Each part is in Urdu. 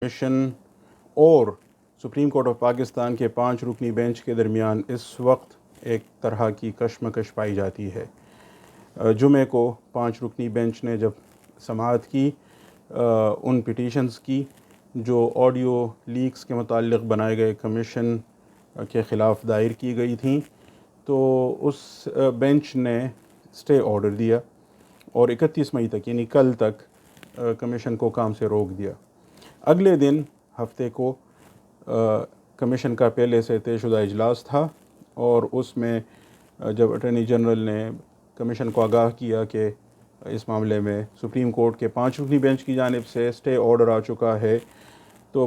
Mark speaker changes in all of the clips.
Speaker 1: کمیشن اور سپریم کورٹ آف پاکستان کے 5 رکنی بینچ کے درمیان اس وقت ایک طرح کی کشمکش پائی جاتی ہے۔ جمعے کو 5 رکنی بینچ نے جب سماعت کی ان پٹیشنز کی جو آڈیو لیکس کے متعلق بنائے گئے کمیشن کے خلاف دائر کی گئی تھیں، تو اس بینچ نے اسٹے آرڈر دیا اور 31 مئی تک یعنی کل تک کمیشن کو کام سے روک دیا۔ اگلے دن ہفتے کو کمیشن کا پہلے سے طے شدہ اجلاس تھا اور اس میں جب اٹارنی جنرل نے کمیشن کو آگاہ کیا کہ اس معاملے میں سپریم کورٹ کے 5 رکنی بینچ کی جانب سے اسٹے آرڈر آ چکا ہے، تو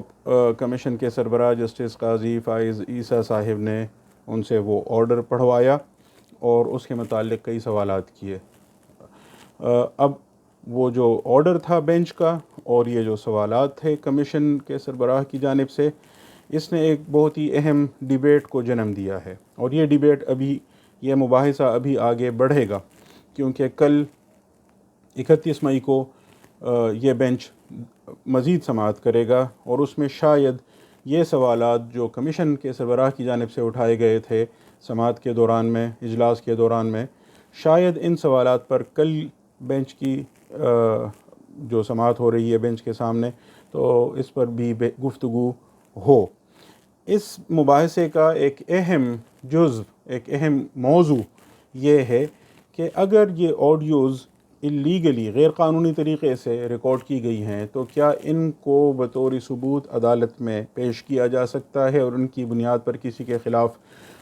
Speaker 1: کمیشن کے سربراہ جسٹس قاضی فائز عیسیٰ صاحب نے ان سے وہ آرڈر پڑھوایا اور اس کے متعلق کئی سوالات کیے۔ اب وہ جو آرڈر تھا بینچ کا اور یہ جو سوالات تھے کمیشن کے سربراہ کی جانب سے، اس نے ایک بہت ہی اہم ڈیبیٹ کو جنم دیا ہے، اور یہ ڈیبیٹ یہ مباحثہ ابھی آگے بڑھے گا، کیونکہ کل 31 مئی کو یہ بینچ مزید سماعت کرے گا اور اس میں شاید یہ سوالات جو کمیشن کے سربراہ کی جانب سے اٹھائے گئے تھے سماعت کے دوران میں، اجلاس کے دوران میں، شاید ان سوالات پر کل بینچ کی جو سماعت ہو رہی ہے بینچ کے سامنے، تو اس پر بھی گفتگو ہو۔ اس مباحثے کا ایک اہم جزو، ایک اہم موضوع یہ ہے کہ اگر یہ آڈیوز اللیگلی غیر قانونی طریقے سے ریکارڈ کی گئی ہیں تو کیا ان کو بطور ثبوت عدالت میں پیش کیا جا سکتا ہے اور ان کی بنیاد پر کسی کے خلاف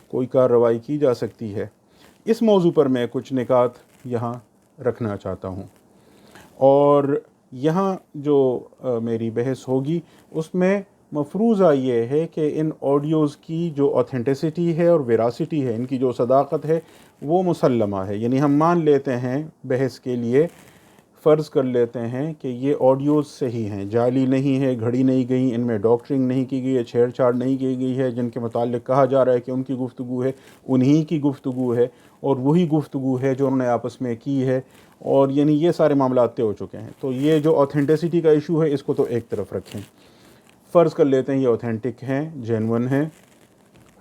Speaker 1: کوئی کارروائی کی جا سکتی ہے۔ اس موضوع پر میں کچھ نکات یہاں رکھنا چاہتا ہوں، اور یہاں جو میری بحث ہوگی اس میں مفروضہ یہ ہے کہ ان آڈیوز کی جو آتھینٹسٹی ہے اور ویراسٹی ہے، ان کی جو صداقت ہے وہ مسلمہ ہے، یعنی ہم مان لیتے ہیں بحث کے لیے، فرض کر لیتے ہیں کہ یہ آڈیوز صحیح ہیں، جعلی نہیں ہے، گھڑی نہیں گئی، ان میں ڈاکٹرنگ نہیں کی گئی ہے، چھیڑ چھاڑ نہیں کی گئی ہے، جن کے متعلق کہا جا رہا ہے کہ ان کی گفتگو ہے انہی کی گفتگو ہے اور وہی گفتگو ہے جو انہوں نے آپس میں کی ہے، اور یعنی یہ سارے معاملات طے ہو چکے ہیں۔ تو یہ جو آتھینٹسٹی کا ایشو ہے اس کو تو ایک طرف رکھیں، فرض کر لیتے ہیں یہ اوتھینٹک ہیں، جینون ہیں،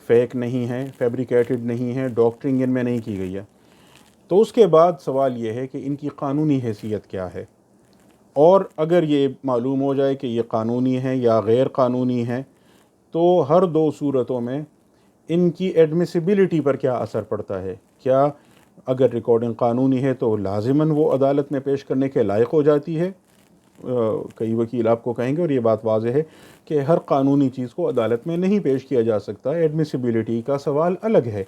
Speaker 1: فیک نہیں ہے، فیبریکیٹڈ نہیں ہے، ڈاکٹرنگ ان میں نہیں کی گئی ہے، تو اس کے بعد سوال یہ ہے کہ ان کی قانونی حیثیت کیا ہے، اور اگر یہ معلوم ہو جائے کہ یہ قانونی ہے یا غیر قانونی ہے تو ہر دو صورتوں میں ان کی ایڈمیسیبلٹی پر کیا اثر پڑتا ہے۔ کیا اگر ریکارڈنگ قانونی ہے تو لازماً وہ عدالت میں پیش کرنے کے لائق ہو جاتی ہے؟ کئی وکیل آپ کو کہیں گے، اور یہ بات واضح ہے کہ ہر قانونی چیز کو عدالت میں نہیں پیش کیا جا سکتا، ایڈمیسیبلٹی کا سوال الگ ہے،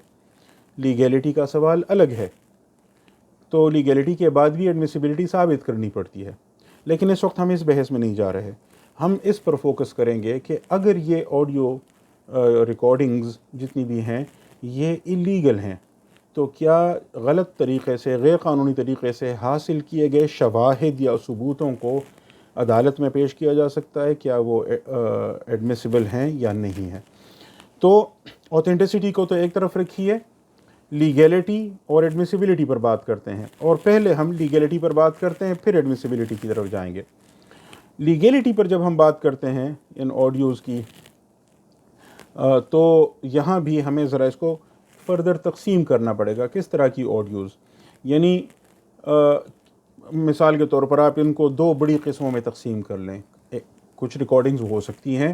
Speaker 1: لیگیلٹی کا سوال الگ ہے، تو لیگیلٹی کے بعد بھی ایڈمیسیبلٹی ثابت کرنی پڑتی ہے۔ لیکن اس وقت ہم اس بحث میں نہیں جا رہے، ہم اس پر فوکس کریں گے کہ اگر یہ آڈیو ریکارڈنگز جتنی بھی ہیں یہ اللیگل ہیں تو کیا غلط طریقے سے، غیر قانونی طریقے سے حاصل کیے گئے شواہد یا ثبوتوں کو عدالت میں پیش کیا جا سکتا ہے، کیا وہ ایڈمیسیبل ہیں یا نہیں ہیں؟ تو اوتھینٹسٹی کو تو ایک طرف رکھیے، لیگیلٹی اور ایڈمیسیبلٹی پر بات کرتے ہیں، اور پہلے ہم لیگیلٹی پر بات کرتے ہیں پھر ایڈمیسیبلٹی کی طرف جائیں گے۔ لیگیلٹی پر جب ہم بات کرتے ہیں ان آڈیوز کی، تو یہاں بھی ہمیں ذرا اس کو فردر تقسیم کرنا پڑے گا، کس طرح کی آڈیوز، یعنی مثال کے طور پر آپ ان کو 2 بڑی قسموں میں تقسیم کر لیں۔ کچھ ریکارڈنگز ہو سکتی ہیں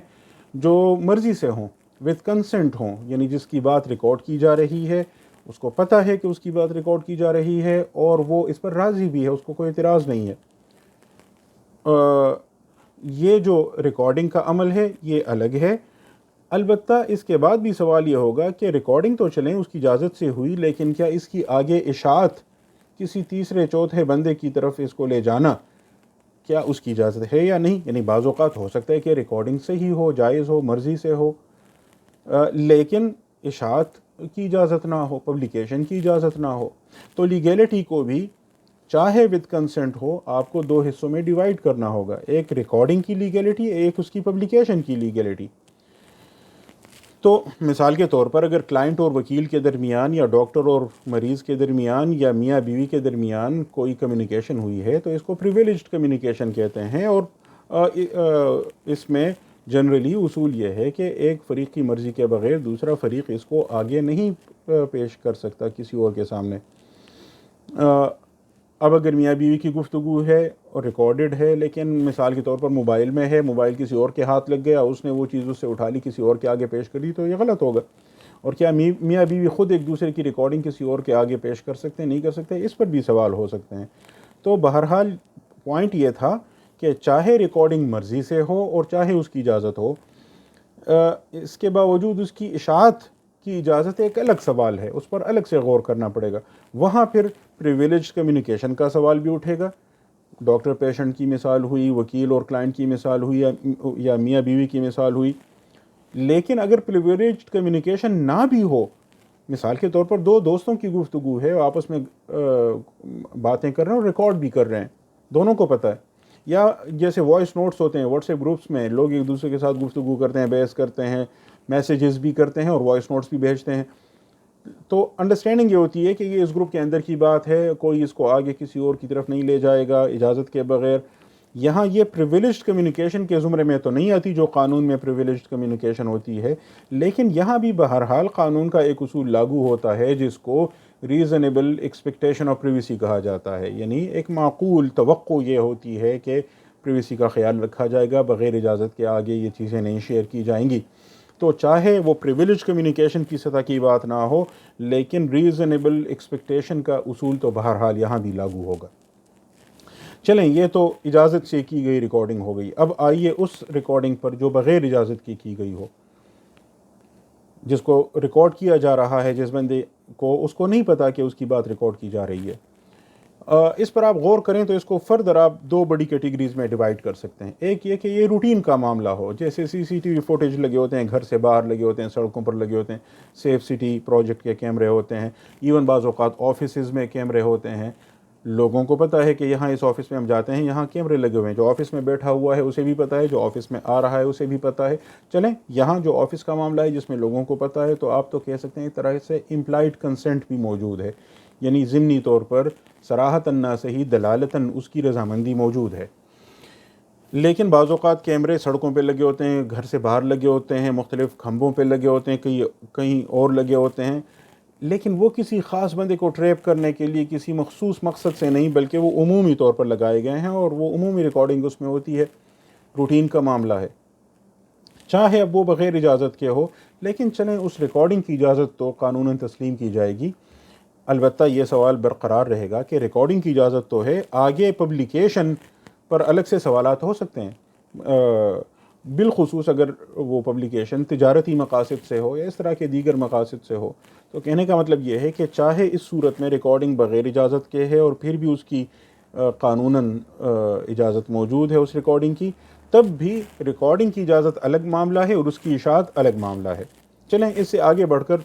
Speaker 1: جو مرضی سے ہوں، وتھ کنسنٹ ہوں، یعنی جس کی بات ریکارڈ کی جا رہی ہے اس کو پتہ ہے کہ اس کی بات ریکارڈ کی جا رہی ہے اور وہ اس پر راضی بھی ہے، اس کو کوئی اعتراض نہیں ہے۔ یہ جو ریکارڈنگ کا عمل ہے یہ الگ ہے، البتہ اس کے بعد بھی سوال یہ ہوگا کہ ریکارڈنگ تو چلیں اس کی اجازت سے ہوئی، لیکن کیا اس کی آگے اشاعت کسی تیسرے چوتھے بندے کی طرف اس کو لے جانا، کیا اس کی اجازت ہے یا نہیں؟ یعنی بعض اوقات ہو سکتا ہے کہ ریکارڈنگ صحیح ہو، جائز ہو، مرضی سے ہو، لیکن اشاعت کی اجازت نہ ہو، پبلیکیشن کی اجازت نہ ہو، تو لیگیلٹی کو بھی چاہے وتھ کنسنٹ ہو آپ کو 2 حصوں میں ڈیوائیڈ کرنا ہوگا، ایک ریکارڈنگ کی لیگیلٹی، ایک اس کی پبلیکیشن کی لیگیلٹی۔ تو مثال کے طور پر اگر کلائنٹ اور وکیل کے درمیان یا ڈاکٹر اور مریض کے درمیان یا میاں بیوی کے درمیان کوئی کمیونیکیشن ہوئی ہے تو اس کو پریویلیجڈ کمیونیکیشن کہتے ہیں، اور اس میں جنرلی اصول یہ ہے کہ ایک فریق کی مرضی کے بغیر دوسرا فریق اس کو آگے نہیں پیش کر سکتا کسی اور کے سامنے۔ اب اگر میاں بیوی کی گفتگو ہے اور ریکارڈڈ ہے، لیکن مثال کے طور پر موبائل میں ہے، موبائل کسی اور کے ہاتھ لگ گیا، اس نے وہ چیز اس سے اٹھا لی کسی اور کے آگے پیش کر دی، تو یہ غلط ہوگا۔ اور کیا میاں بیوی خود ایک دوسرے کی ریکارڈنگ کسی اور کے آگے پیش کر سکتے ہیں؟ نہیں کر سکتے، اس پر بھی سوال ہو سکتے ہیں۔ تو بہرحال پوائنٹ یہ تھا کہ چاہے ریکارڈنگ مرضی سے ہو اور چاہے اس کی اجازت ہو، اس کے باوجود اس کی اشاعت کی اجازت ایک الگ سوال ہے، اس پر الگ سے غور کرنا پڑے گا۔ وہاں پھر پریویلیج کمیونیکیشن کا سوال بھی اٹھے گا۔ ڈاکٹر پیشنٹ کی مثال ہوئی، وکیل اور کلائنٹ کی مثال ہوئی، یا میاں بیوی کی مثال ہوئی۔ لیکن اگر پریویلیج کمیونیکیشن نہ بھی ہو، مثال کے طور پر دو دوستوں کی گفتگو ہے، آپس میں باتیں کر رہے ہیں اور ریکارڈ بھی کر رہے ہیں، دونوں کو پتہ ہے، یا جیسے وائس نوٹس ہوتے ہیں واٹس ایپ گروپس میں، لوگ ایک دوسرے کے ساتھ گفتگو کرتے ہیں، بحث کرتے ہیں، میسیجز بھی کرتے ہیں اور وائس نوٹس بھی بھیجتے ہیں، تو انڈرسٹینڈنگ یہ ہوتی ہے کہ یہ اس گروپ کے اندر کی بات ہے، کوئی اس کو آگے کسی اور کی طرف نہیں لے جائے گا اجازت کے بغیر۔ یہاں یہ پریویلیجڈ کمیونیکیشن کے زمرے میں تو نہیں آتی جو قانون میں پریویلیجڈ کمیونیکیشن ہوتی ہے، لیکن یہاں بھی بہرحال قانون کا ایک اصول لاگو ہوتا ہے جس کو ریزنیبل ایکسپیکٹیشن آف پریویسی کہا جاتا ہے، یعنی ایک معقول توقع یہ ہوتی ہے کہ پریویسی کا خیال رکھا جائے گا، بغیر اجازت کے آگے یہ چیزیں نہیں شیئر کی جائیں گی۔ تو چاہے وہ پریویلیج کمیونیکیشن کی سطح کی بات نہ ہو، لیکن ریزنیبل ایکسپیکٹیشن کا اصول تو بہرحال یہاں بھی لاگو ہوگا۔ چلیں، یہ تو اجازت سے کی گئی ریکارڈنگ ہو گئی۔ اب آئیے اس ریکارڈنگ پر جو بغیر اجازت کی گئی ہو، جس کو ریکارڈ کیا جا رہا ہے، جس بندے کو اس کو نہیں پتا کہ اس کی بات ریکارڈ کی جا رہی ہے۔ اس پر آپ غور کریں تو اس کو فردر آپ دو بڑی کیٹیگریز میں ڈیوائڈ کر سکتے ہیں۔ ایک یہ کہ یہ روٹین کا معاملہ ہو، جیسے سی سی ٹی وی فوٹیج لگے ہوتے ہیں، گھر سے باہر لگے ہوتے ہیں، سڑکوں پر لگے ہوتے ہیں، سیف سٹی پروجیکٹ کے کیمرے ہوتے ہیں، ایون بعض اوقات آفیسز میں کیمرے ہوتے ہیں۔ لوگوں کو پتہ ہے کہ یہاں اس آفس میں ہم جاتے ہیں، یہاں کیمرے لگے ہوئے ہیں، جو آفس میں بیٹھا ہوا ہے اسے بھی پتہ ہے، جو آفس میں آ رہا ہے اسے بھی پتہ ہے۔ چلیں، یہاں جو آفس کا معاملہ ہے جس میں لوگوں کو پتہ ہے، تو آپ تو کہہ سکتے ہیں ایک طرح سے امپلائڈ کنسنٹ بھی موجود ہے، یعنی ضمنی طور پر صراحتاً نہ صحیح دلالتاً اس کی رضامندی موجود ہے۔ لیکن بعض اوقات کیمرے سڑکوں پہ لگے ہوتے ہیں، گھر سے باہر لگے ہوتے ہیں، مختلف کھمبوں پہ لگے ہوتے ہیں، کہیں اور لگے ہوتے ہیں، لیکن وہ کسی خاص بندے کو ٹریپ کرنے کے لیے کسی مخصوص مقصد سے نہیں، بلکہ وہ عمومی طور پر لگائے گئے ہیں اور وہ عمومی ریکارڈنگ اس میں ہوتی ہے، روٹین کا معاملہ ہے۔ چاہے اب وہ بغیر اجازت کے ہو، لیکن چلیں اس ریکارڈنگ کی اجازت تو قانوناً تسلیم کی جائے گی۔ البتہ یہ سوال برقرار رہے گا کہ ریکارڈنگ کی اجازت تو ہے، آگے پبلیکیشن پر الگ سے سوالات ہو سکتے ہیں، بالخصوص اگر وہ پبلیکیشن تجارتی مقاصد سے ہو یا اس طرح کے دیگر مقاصد سے ہو۔ تو کہنے کا مطلب یہ ہے کہ چاہے اس صورت میں ریکارڈنگ بغیر اجازت کے ہے اور پھر بھی اس کی قانوناً اجازت موجود ہے اس ریکارڈنگ کی، تب بھی ریکارڈنگ کی اجازت الگ معاملہ ہے اور اس کی اشاعت الگ معاملہ ہے۔ چلیں اس سے آگے بڑھ کر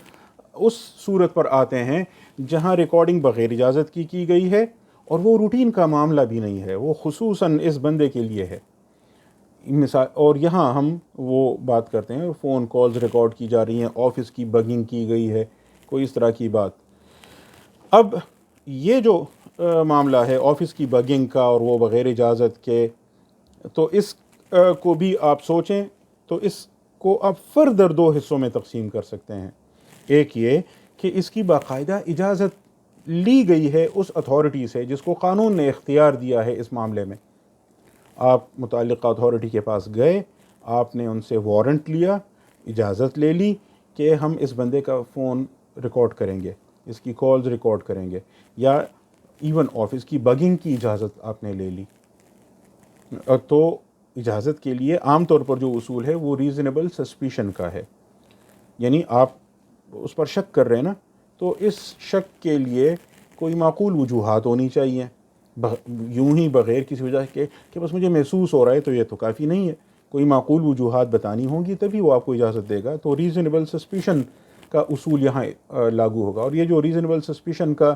Speaker 1: اس صورت پر آتے ہیں جہاں ریکارڈنگ بغیر اجازت کی گئی ہے اور وہ روٹین کا معاملہ بھی نہیں ہے، وہ خصوصاً اس بندے کے لیے ہے۔ مثال، اور یہاں ہم وہ بات کرتے ہیں فون کالز ریکارڈ کی جا رہی ہیں، آفس کی بگنگ کی گئی ہے، کوئی اس طرح کی بات۔ اب یہ جو معاملہ ہے آفس کی بگنگ کا اور وہ بغیر اجازت کے، تو اس کو بھی آپ سوچیں تو اس کو آپ فردر دو حصوں میں تقسیم کر سکتے ہیں۔ ایک یہ کہ اس کی باقاعدہ اجازت لی گئی ہے اس اتھارٹی سے جس کو قانون نے اختیار دیا ہے اس معاملے میں۔ آپ متعلقہ اتھارٹی کے پاس گئے، آپ نے ان سے وارنٹ لیا، اجازت لے لی کہ ہم اس بندے کا فون ریکارڈ کریں گے، اس کی کالز ریکارڈ کریں گے، یا ایون آفس کی بگنگ کی اجازت آپ نے لے لی۔ تو اجازت کے لیے عام طور پر جو اصول ہے وہ ریزنیبل سسپیشن کا ہے، یعنی آپ اس پر شک کر رہے ہیں نا، تو اس شک کے لیے کوئی معقول وجوہات ہونی چاہیے، یوں ہی بغیر کسی وجہ کے کہ بس مجھے محسوس ہو رہا ہے، تو یہ تو کافی نہیں ہے، کوئی معقول وجوہات بتانی ہوں گی تبھی وہ آپ کو اجازت دے گا۔ تو ریزنیبل سسپیشن کا اصول یہاں لاگو ہوگا، اور یہ جو ریزنیبل سسپیشن کا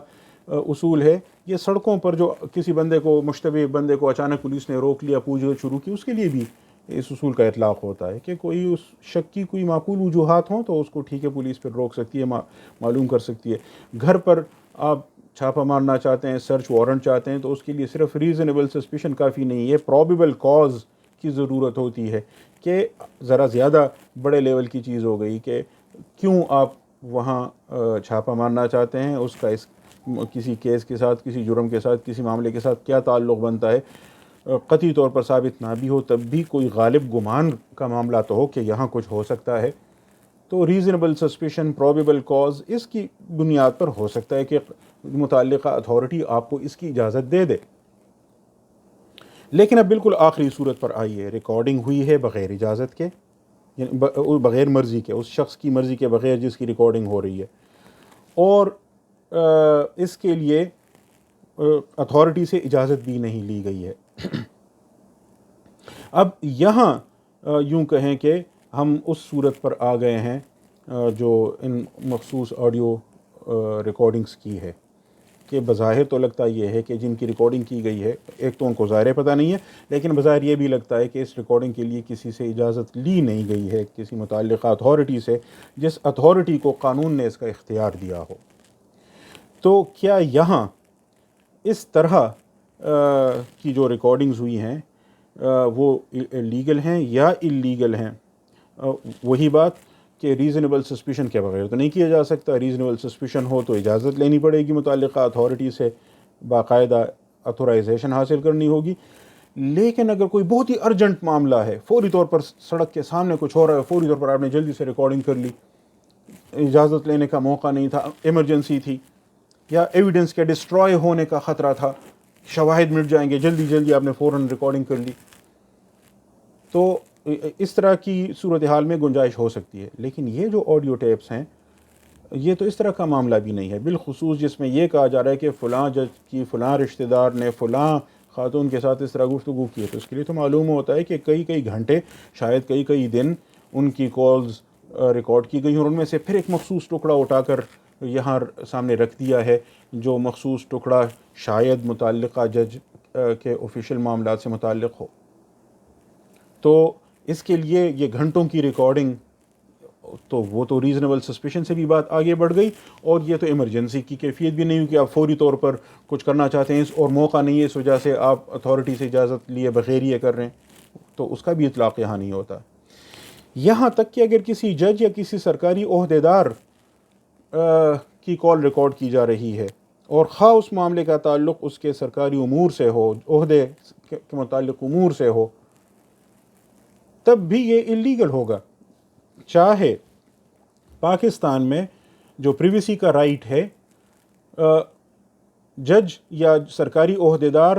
Speaker 1: اصول ہے یہ سڑکوں پر جو کسی بندے کو، مشتبہ بندے کو اچانک پولیس نے روک لیا، پوچھ گچھ شروع کی، اس کے لیے بھی اس اصول کا اطلاق ہوتا ہے کہ کوئی اس شک کی کوئی معقول وجوہات ہوں تو اس کو ٹھیک ہے پولیس پھر روک سکتی ہے، معلوم کر سکتی ہے۔ گھر پر آپ چھاپہ مارنا چاہتے ہیں، سرچ وارنٹ چاہتے ہیں، تو اس کے لیے صرف ریزنیبل سسپیشن کافی نہیں ہے، پرابیبل کاز کی ضرورت ہوتی ہے کہ ذرا زیادہ بڑے لیول کی چیز ہو گئی کہ کیوں آپ وہاں چھاپہ مارنا چاہتے ہیں، اس کا کسی کیس کے ساتھ، کسی جرم کے ساتھ، کسی معاملے کے ساتھ کیا تعلق بنتا ہے، قطعی طور پر ثابت نہ بھی ہو تب بھی کوئی غالب گمان کا معاملہ تو ہو کہ یہاں کچھ ہو سکتا ہے، تو ریزنیبل سسپیشن، پروبیبل کاز، اس کی بنیاد پر ہو سکتا ہے کہ متعلقہ اتھارٹی آپ کو اس کی اجازت دے دے۔ لیکن اب بالکل آخری صورت پر آئیے، ریکارڈنگ ہوئی ہے بغیر اجازت کے، یعنی بغیر مرضی کے، اس شخص کی مرضی کے بغیر جس کی ریکارڈنگ ہو رہی ہے، اور اس کے لیے اتھارٹی سے اجازت بھی نہیں لی گئی ہے۔ اب یہاں یوں کہیں کہ ہم اس صورت پر آ گئے ہیں جو ان مخصوص آڈیو ریکارڈنگز کی ہے، کہ بظاہر تو لگتا یہ ہے کہ جن کی ریکارڈنگ کی گئی ہے، ایک تو ان کو ظاہر پتہ نہیں ہے، لیکن بظاہر یہ بھی لگتا ہے کہ اس ریکارڈنگ کے لیے کسی سے اجازت لی نہیں گئی ہے، کسی متعلقہ اتھارٹی سے، جس اتھارٹی کو قانون نے اس کا اختیار دیا ہو۔ تو کیا یہاں اس طرح کی جو ریکارڈنگز ہوئی ہیں وہ لیگل ہیں یا اللیگل ہیں؟ وہی بات کہ ریزنیبل سسپیشن کے بغیر تو نہیں کیا جا سکتا، ریزنیبل سسپیشن ہو تو اجازت لینی پڑے گی متعلقہ اتھارٹی سے، باقاعدہ اتھورائزیشن حاصل کرنی ہوگی۔ لیکن اگر کوئی بہت ہی ارجنٹ معاملہ ہے، فوری طور پر سڑک کے سامنے کچھ ہو رہا ہے، فوری طور پر آپ نے جلدی سے ریکارڈنگ کر لی، اجازت لینے کا موقع نہیں تھا، ایمرجنسی تھی، یا ایویڈنس کے ڈسٹرائے ہونے کا خطرہ تھا، شواہد مٹ جائیں گے، جلدی جلدی آپ نے فوراً ریکارڈنگ کر لی، تو اس طرح کی صورتحال میں گنجائش ہو سکتی ہے۔ لیکن یہ جو آڈیو ٹیپس ہیں، یہ تو اس طرح کا معاملہ بھی نہیں ہے، بالخصوص جس میں یہ کہا جا رہا ہے کہ فلاں جج کی فلاں رشتہ دار نے فلاں خاتون کے ساتھ اس طرح گفتگو کی ہے، تو اس کے لیے تو معلوم ہوتا ہے کہ کئی گھنٹے، شاید کئی دن ان کی کالز ریکارڈ کی گئی ہیں، اور ان میں سے پھر ایک مخصوص ٹکڑا اٹھا کر یہاں سامنے رکھ دیا ہے، جو مخصوص ٹکڑا شاید متعلقہ جج کے آفیشیل معاملات سے متعلق ہو۔ تو اس کے لیے یہ گھنٹوں کی ریکارڈنگ، تو وہ تو ریزنیبل سسپیشن سے بھی بات آگے بڑھ گئی، اور یہ تو ایمرجنسی کی کیفیت بھی نہیں ہوئی کہ آپ فوری طور پر کچھ کرنا چاہتے ہیں اور موقع نہیں ہے، اس وجہ سے آپ اتھارٹی سے اجازت لیے بغیر یہ کر رہے ہیں، تو اس کا بھی اطلاق یہاں نہیں ہوتا۔ یہاں تک کہ اگر کسی جج یا کسی سرکاری عہدیدار کی کال ریکارڈ کی جا رہی ہے، اور خواہ اس معاملے کا تعلق اس کے سرکاری امور سے ہو، عہدے کے متعلق امور سے ہو، تب بھی یہ اللیگل ہوگا، چاہے پاکستان میں جو پریویسی کا رائٹ ہے، جج یا سرکاری عہدیدار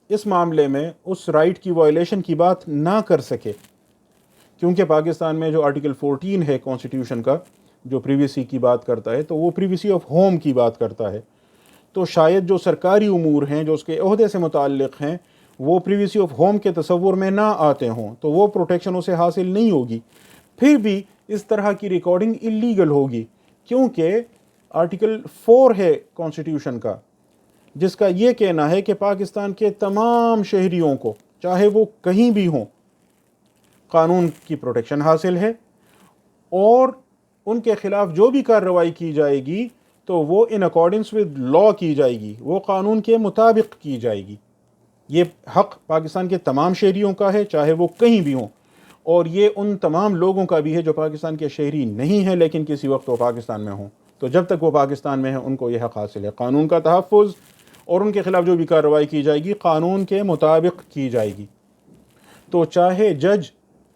Speaker 1: اس معاملے میں اس رائٹ کی وائلیشن کی بات نہ کر سکے، کیونکہ پاکستان میں جو آرٹیکل 14 ہے کانسٹیٹیوشن کا، جو پریویسی کی بات کرتا ہے، تو وہ پریویسی آف ہوم کی بات کرتا ہے، تو شاید جو سرکاری امور ہیں جو اس کے عہدے سے متعلق ہیں، وہ پریویسی آف ہوم کے تصور میں نہ آتے ہوں، تو وہ پروٹیکشن اسے حاصل نہیں ہوگی، پھر بھی اس طرح کی ریکارڈنگ اللیگل ہوگی، کیونکہ آرٹیکل 4 ہے کانسٹیٹیوشن کا، جس کا یہ کہنا ہے کہ پاکستان کے تمام شہریوں کو، چاہے وہ کہیں بھی ہوں، قانون کی پروٹیکشن حاصل ہے، اور ان کے خلاف جو بھی کارروائی کی جائے گی تو وہ ان اکارڈنس ود لا کی جائے گی، وہ قانون کے مطابق کی جائے گی۔ یہ حق پاکستان کے تمام شہریوں کا ہے، چاہے وہ کہیں بھی ہوں، اور یہ ان تمام لوگوں کا بھی ہے جو پاکستان کے شہری نہیں ہیں لیکن کسی وقت وہ پاکستان میں ہوں، تو جب تک وہ پاکستان میں ہیں ان کو یہ حق حاصل ہے، قانون کا تحفظ، اور ان کے خلاف جو بھی کارروائی کی جائے گی قانون کے مطابق کی جائے گی۔ تو چاہے جج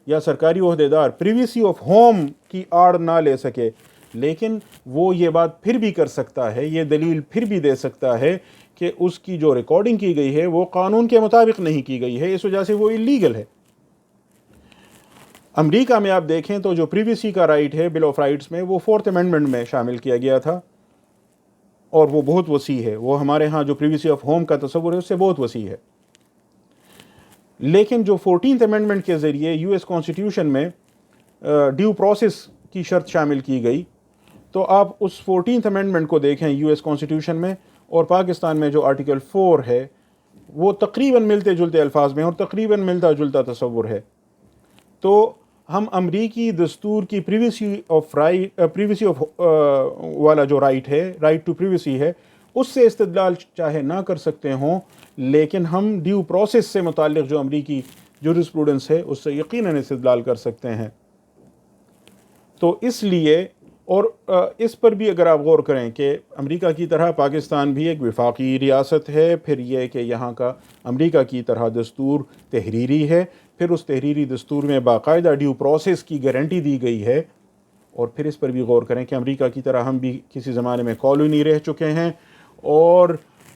Speaker 1: یا سرکاری عہدیدار پریویسی آف ہوم کی آڑ نہ لے سکے، لیکن وہ یہ بات پھر بھی کر سکتا ہے، یہ دلیل پھر بھی دے سکتا ہے کہ اس کی جو ریکارڈنگ کی گئی ہے وہ قانون کے مطابق نہیں کی گئی ہے، اس وجہ سے وہ اللیگل ہے۔ امریکہ میں آپ دیکھیں تو جو پریویسی کا رائٹ ہے بل آف رائٹس میں، وہ 4th امینڈمنٹ میں شامل کیا گیا تھا، اور وہ بہت وسیع ہے، وہ ہمارے ہاں جو پریویسی آف ہوم کا تصور ہے اس سے بہت وسیع ہے۔ لیکن جو 14th امینڈمنٹ کے ذریعے یو ایس کانسٹیٹیوشن میں ڈیو پروسیس کی شرط شامل کی گئی، تو آپ اس 14th امینڈمنٹ کو دیکھیں یو ایس کانسٹیٹیوشن میں، اور پاکستان میں جو آرٹیکل 4 ہے وہ تقریباً ملتے جلتے الفاظ میں اور تقریباً ملتا جلتا تصور ہے۔ تو ہم امریکی دستور کی پریویسی آف والا جو رائٹ ہے، رائٹ ٹو پریویسی ہے، اس سے استدلال چاہے نہ کر سکتے ہوں، لیکن ہم ڈیو پروسیس سے متعلق جو امریکی جورسپروڈنس ہے اس سے یقیناً استدلال کر سکتے ہیں۔ تو اس لیے اور اس پر بھی اگر آپ غور کریں کہ امریکہ کی طرح پاکستان بھی ایک وفاقی ریاست ہے، پھر یہ کہ یہاں کا امریکہ کی طرح دستور تحریری ہے، پھر اس تحریری دستور میں باقاعدہ ڈیو پروسیس کی گارنٹی دی گئی ہے، اور پھر اس پر بھی غور کریں کہ امریکہ کی طرح ہم بھی کسی زمانے میں کالونی رہ چکے ہیں، اور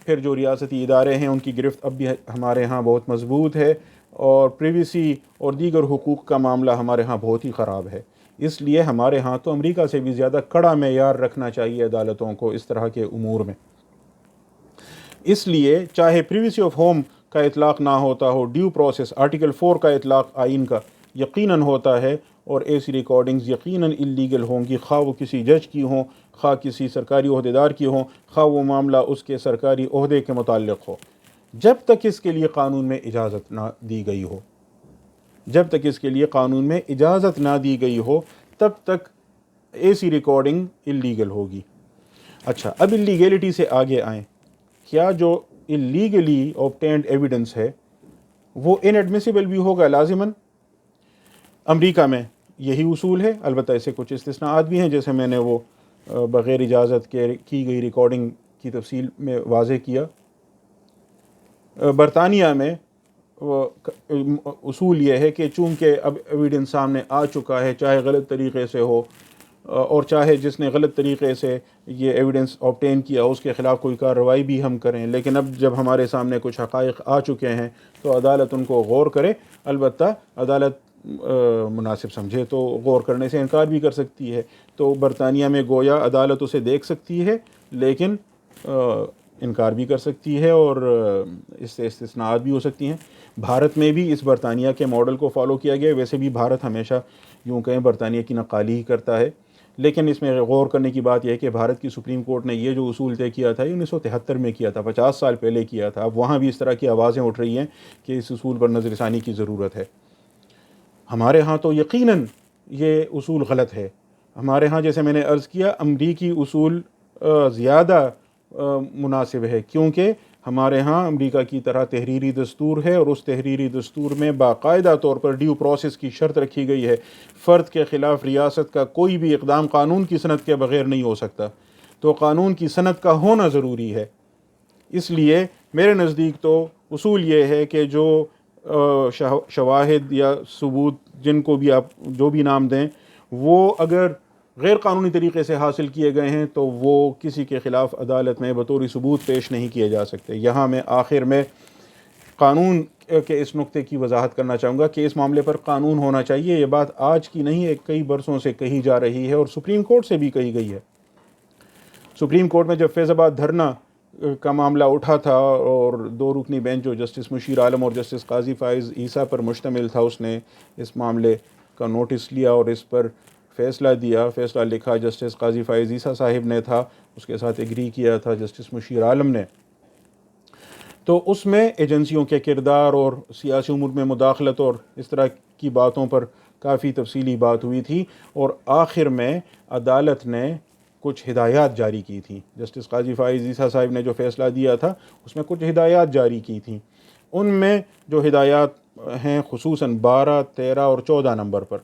Speaker 1: پھر جو ریاستی ادارے ہیں ان کی گرفت اب بھی ہمارے ہاں بہت مضبوط ہے، اور پریویسی اور دیگر حقوق کا معاملہ ہمارے ہاں بہت ہی خراب ہے۔ اس لیے ہمارے ہاں تو امریکہ سے بھی زیادہ کڑا معیار رکھنا چاہیے عدالتوں کو اس طرح کے امور میں۔ اس لیے چاہے پریویسی آف ہوم کا اطلاق نہ ہوتا ہو، ڈیو پروسیس آرٹیکل 4 کا اطلاق آئین کا یقیناً ہوتا ہے، اور ایسی ریکارڈنگز یقیناً اللیگل ہوں گی، خواہ وہ کسی جج کی ہوں، خواہ کسی سرکاری عہدیدار کی ہوں، خواہ وہ معاملہ اس کے سرکاری عہدے کے متعلق ہو، جب تک اس کے لیے قانون میں اجازت نہ دی گئی ہو، جب تک اس کے لیے قانون میں اجازت نہ دی گئی ہو تب تک ایسی ریکارڈنگ اللیگل ہوگی۔ اچھا، اب اللیگیلٹی سے آگے آئیں، کیا جو اللیگلی اوبٹینڈ ایویڈنس ہے وہ ان ایڈمیسیبل بھی ہوگا لازماً؟ امریکہ میں یہی اصول ہے، البتہ اسے کچھ استثناءات بھی ہیں، جیسے میں نے وہ بغیر اجازت کے کی گئی ریکارڈنگ کی تفصیل میں واضح کیا۔ برطانیہ میں اصول یہ ہے کہ چونکہ اب ایویڈنس سامنے آ چکا ہے، چاہے غلط طریقے سے ہو، اور چاہے جس نے غلط طریقے سے یہ ایویڈنس آبٹین کیا اس کے خلاف کوئی کارروائی بھی ہم کریں، لیکن اب جب ہمارے سامنے کچھ حقائق آ چکے ہیں تو عدالت ان کو غور کرے۔ البتہ عدالت مناسب سمجھے تو غور کرنے سے انکار بھی کر سکتی ہے۔ تو برطانیہ میں گویا عدالت اسے دیکھ سکتی ہے لیکن انکار بھی کر سکتی ہے، اور اس سے استثناءات بھی ہو سکتی ہیں۔ بھارت میں بھی اس برطانیہ کے ماڈل کو فالو کیا گیا۔ ویسے بھی بھارت ہمیشہ یوں کہیں برطانیہ کی نقالی ہی کرتا ہے، لیکن اس میں غور کرنے کی بات یہ ہے کہ بھارت کی سپریم کورٹ نے یہ جو اصول طے کیا تھا 1973 میں کیا تھا، 50 سال پہلے کیا تھا۔ اب وہاں بھی اس طرح کی آوازیں اٹھ رہی ہیں کہ اس اصول پر نظر ثانی کی ضرورت ہے۔ ہمارے ہاں تو یقیناً یہ اصول غلط ہے۔ ہمارے ہاں جیسے میں نے عرض کیا امریکی اصول زیادہ مناسب ہے، کیونکہ ہمارے ہاں امریکہ کی طرح تحریری دستور ہے، اور اس تحریری دستور میں باقاعدہ طور پر ڈیو پروسیس کی شرط رکھی گئی ہے۔ فرد کے خلاف ریاست کا کوئی بھی اقدام قانون کی سند کے بغیر نہیں ہو سکتا، تو قانون کی سند کا ہونا ضروری ہے۔ اس لیے میرے نزدیک تو اصول یہ ہے کہ جو شواہد یا ثبوت جن کو بھی آپ جو بھی نام دیں، وہ اگر غیر قانونی طریقے سے حاصل کیے گئے ہیں تو وہ کسی کے خلاف عدالت میں بطور ثبوت پیش نہیں کیے جا سکتے۔ یہاں میں آخر میں قانون کے اس نقطے کی وضاحت کرنا چاہوں گا کہ اس معاملے پر قانون ہونا چاہیے۔ یہ بات آج کی نہیں ہے، کئی برسوں سے کہی جا رہی ہے، اور سپریم کورٹ سے بھی کہی گئی ہے۔ سپریم کورٹ میں جب فیض آباد دھرنا کا معاملہ اٹھا تھا، اور 2 رکنی بینچ جو جسٹس مشیر عالم اور جسٹس قاضی فائز عیسیٰ پر مشتمل تھا، اس نے اس معاملے کا نوٹس لیا اور اس پر فیصلہ دیا۔ فیصلہ لکھا جسٹس قاضی فائز عیسیٰ صاحب نے تھا، اس کے ساتھ ایگری کیا تھا جسٹس مشیر عالم نے۔ تو اس میں ایجنسیوں کے کردار اور سیاسی امور میں مداخلت اور اس طرح کی باتوں پر کافی تفصیلی بات ہوئی تھی، اور آخر میں عدالت نے کچھ ہدایات جاری کی تھیں۔ جسٹس قاضی فائز عیسیٰ صاحب نے جو فیصلہ دیا تھا اس میں کچھ ہدایات جاری کی تھیں۔ ان میں جو ہدایات ہیں خصوصاً 12، 13 اور 14 نمبر پر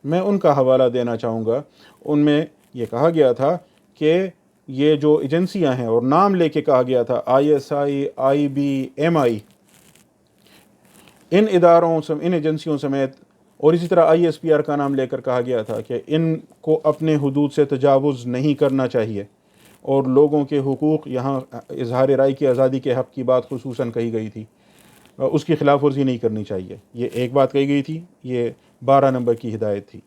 Speaker 1: میں ان کا حوالہ دینا چاہوں گا۔ ان میں یہ کہا گیا تھا کہ یہ جو ایجنسیاں ہیں، اور نام لے کے کہا گیا تھا ISI، IB، MI، ان اداروں ان ایجنسیوں سمیت، اور اسی طرح ISPR کا نام لے کر کہا گیا تھا کہ ان کو اپنے حدود سے تجاوز نہیں کرنا چاہیے، اور لوگوں کے حقوق، یہاں اظہار رائے کی آزادی کے حق کی بات خصوصاً کہی گئی تھی، اس کی خلاف ورزی نہیں کرنی چاہیے۔ یہ ایک بات کہی گئی تھی، یہ 12 نمبر کی ہدایت تھی۔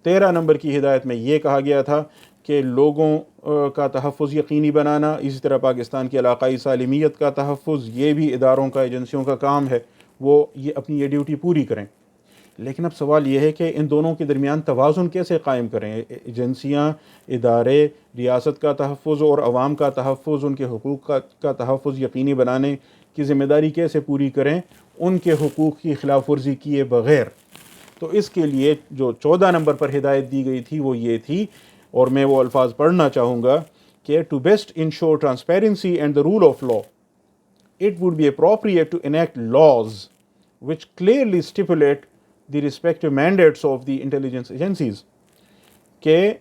Speaker 1: 13 نمبر کی ہدایت میں یہ کہا گیا تھا کہ لوگوں کا تحفظ یقینی بنانا، اسی طرح پاکستان کی علاقائی سالمیت کا تحفظ، یہ بھی اداروں کا ایجنسیوں کا کام ہے، وہ یہ اپنی یہ ڈیوٹی پوری کریں۔ لیکن اب سوال یہ ہے کہ ان دونوں کے درمیان توازن کیسے قائم کریں؟ ایجنسیاں، ادارے ریاست کا تحفظ اور عوام کا تحفظ، ان کے حقوق کا تحفظ یقینی بنانے کی ذمہ داری کیسے پوری کریں ان کے حقوق کی خلاف ورزی کیے بغیر؟ تو اس کے لیے جو 14 نمبر پر ہدایت دی گئی تھی وہ یہ تھی، اور میں وہ الفاظ پڑھنا چاہوں گا کہ to best ensure transparency and the rule of law it would be appropriate to enact laws which clearly stipulate the respective mandates of the intelligence agencies کہ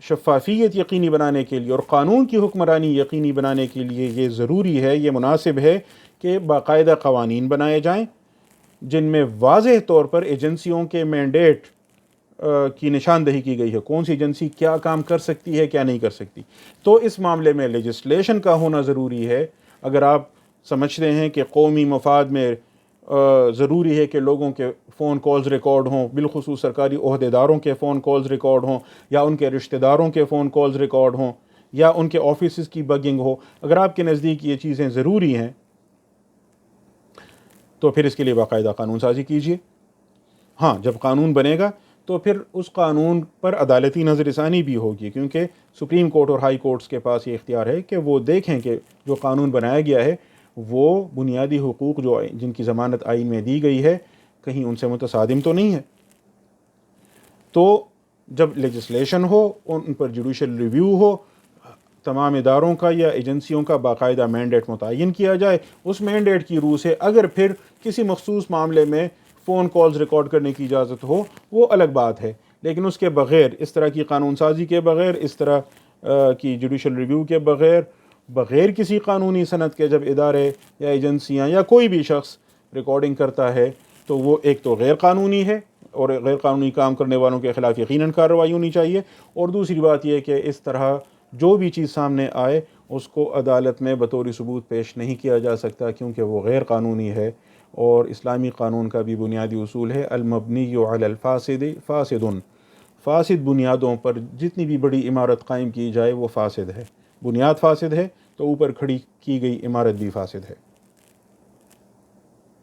Speaker 1: شفافیت یقینی بنانے کے لیے اور قانون کی حکمرانی یقینی بنانے کے لیے یہ ضروری ہے، یہ مناسب ہے کہ باقاعدہ قوانین بنائے جائیں جن میں واضح طور پر ایجنسیوں کے مینڈیٹ کی نشاندہی کی گئی ہے، کون سی ایجنسی کیا کام کر سکتی ہے، کیا نہیں کر سکتی۔ تو اس معاملے میں لیجسلیشن کا ہونا ضروری ہے۔ اگر آپ سمجھتے ہیں کہ قومی مفاد میں ضروری ہے کہ لوگوں کے فون کالز ریکارڈ ہوں، بالخصوص سرکاری عہدیداروں کے فون کالز ریکارڈ ہوں، یا ان کے رشتہ داروں کے فون کالز ریکارڈ ہوں، یا ان کے آفیسز کی بگنگ ہو، اگر آپ کے نزدیک یہ چیزیں ضروری ہیں تو پھر اس کے لیے باقاعدہ قانون سازی کیجیے۔ ہاں، جب قانون بنے گا تو پھر اس قانون پر عدالتی نظر ثانی بھی ہوگی، کیونکہ سپریم کورٹ اور ہائی کورٹس کے پاس یہ اختیار ہے کہ وہ دیکھیں کہ جو قانون بنایا گیا ہے وہ بنیادی حقوق جو جن کی ضمانت آئین میں دی گئی ہے کہیں ان سے متصادم تو نہیں ہے۔ تو جب لیجسلیشن ہو، ان پر جوڈیشل ریویو ہو، تمام اداروں کا یا ایجنسیوں کا باقاعدہ مینڈیٹ متعین کیا جائے، اس مینڈیٹ کی روح سے اگر پھر کسی مخصوص معاملے میں فون کالز ریکارڈ کرنے کی اجازت ہو وہ الگ بات ہے، لیکن اس کے بغیر، اس طرح کی قانون سازی کے بغیر، اس طرح کی جوڈیشل ریویو کے بغیر کسی قانونی سند کے جب ادارے یا ایجنسیاں یا کوئی بھی شخص ریکارڈنگ کرتا ہے تو وہ ایک تو غیر قانونی ہے اور غیر قانونی کام کرنے والوں کے خلاف یقیناً کارروائی ہونی چاہیے، اور دوسری بات یہ کہ اس طرح جو بھی چیز سامنے آئے اس کو عدالت میں بطور ثبوت پیش نہیں کیا جا سکتا کیونکہ وہ غیر قانونی ہے۔ اور اسلامی قانون کا بھی بنیادی اصول ہے المبنی علی الفاسد فاسد، فاسد بنیادوں پر جتنی بھی بڑی عمارت قائم کی جائے وہ فاسد ہے، بنیاد فاسد ہے تو اوپر کھڑی کی گئی عمارت بھی فاسد ہے۔